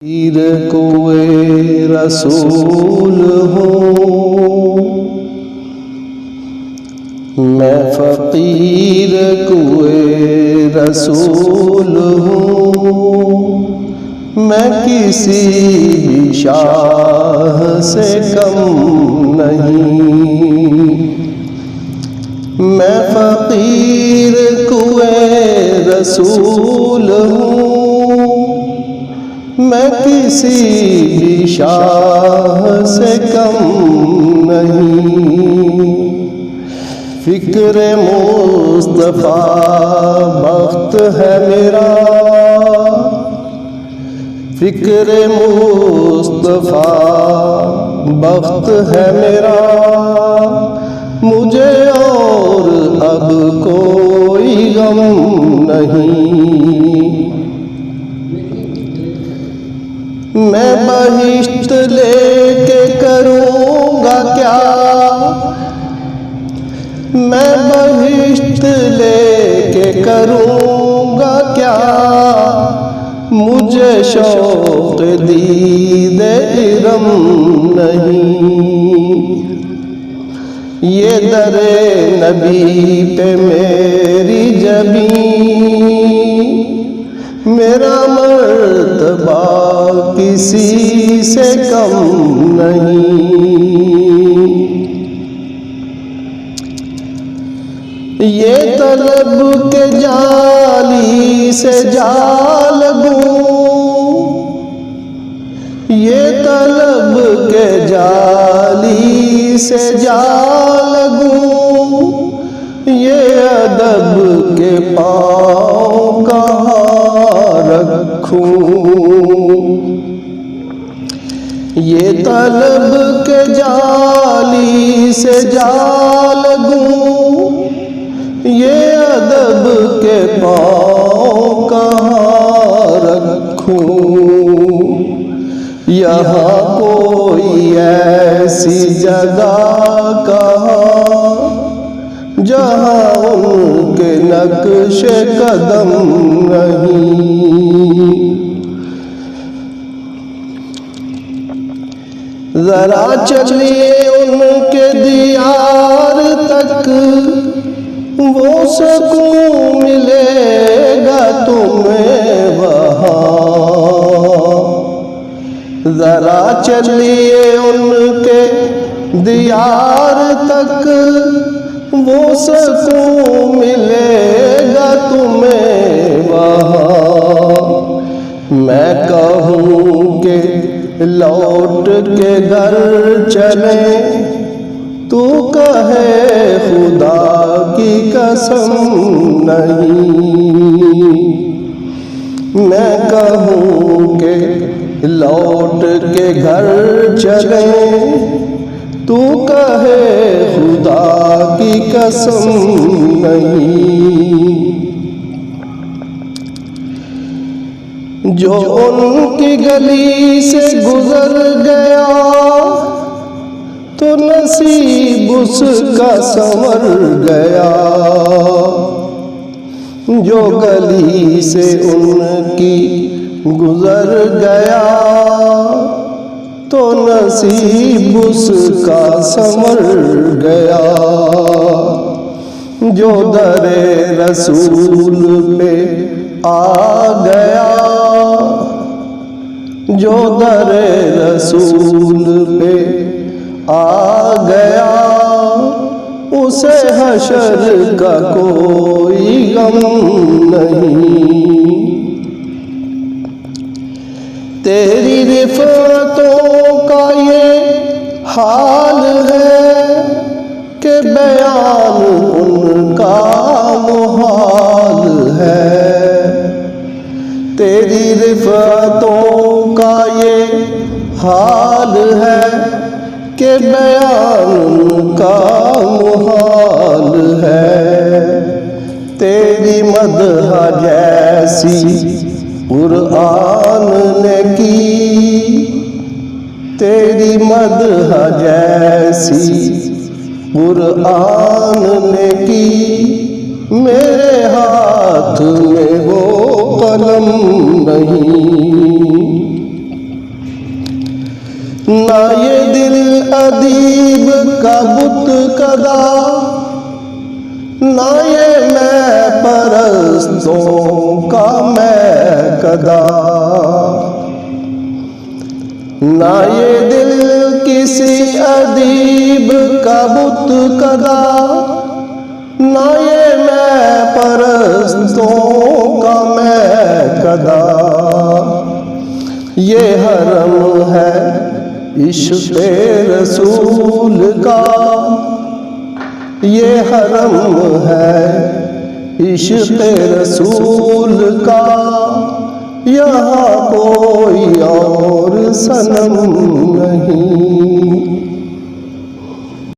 फकीर कोए रसूल हूँ, मैं फकीर कोए रसूल हूँ। मैं किसी भी शाह से कम नहीं। मैं फकीर कोए रसूल हूँ, मैं किसी भी शाह से कम नहीं। फ़िक्र मुस्तफ़ा बख्त है मेरा, फ़िक्र मुस्तफ़ा बख्त है मेरा। मुझे और अब कोई गम नहीं। मैं बहिश्त लेके करूँगा क्या, मैं बहिश्त लेके करूँगा क्या। मुझे शौक़ दीदे इरम नहीं। ये दरे नबी पे मेरी जबीं, मेरा मर्तबा किसी से कम नहीं। ये तलब के जाली से जा लगूं, ये तलब के जाली से जा लगूं। ये अदब के पाँव कहाँ रखूं, ये तलब के जाली से जा लगूं। ये अदब के पाँव कहाँ रखूं। यहाँ कोई ऐसी जगह कहाँ, जहाँ उनके नक्शे कदम नहीं। ज़रा चलिए उनके दियार तक, वो सुकून मिलेगा तुम्हें वहाँ। ज़रा चलिए उनके दियार तक, वो सुकून मिलेगा तुम्हें वहाँ। मैं कहूँ कि लौट के घर चले, तू कहे खुदा की कसम नहीं। मैं कहूँ कि लौट के घर चले, तू कहे खुदा की कसम नहीं। जो उनकी गली से गुजर गया, तो नसीब उसका संवर गया। जो गली से उनकी गुजर गया, तो नसीब उसका संवर गया। जो दरे रसूल पे आ गया, जो दरे रसूल पे आ गया, उसे हशर का कोई गम नहीं। तेरी रिफ़तों का ये हाल है कि बयान उनका मुहाल है। तेरी रिफ़तों का ये हाल है कि बयान का मुहाल है। तेरी मदह जैसी कुरान ने की, तेरी मदह जैसी कुरान ने की। मेरे हाथ में वो कलम नहीं। ना ये दिल अदीब का बुत कदा, ना ये मैं परस्तों का मैं कदा। ना ये दिल किसी अदीब का बुत कदा, ना ये मैं परस्तों का मैं कदा। ये हरम है इश्क़े रसूल का, ये हरम है इश्क़े रसूल का। यहाँ कोई और सनम नहीं।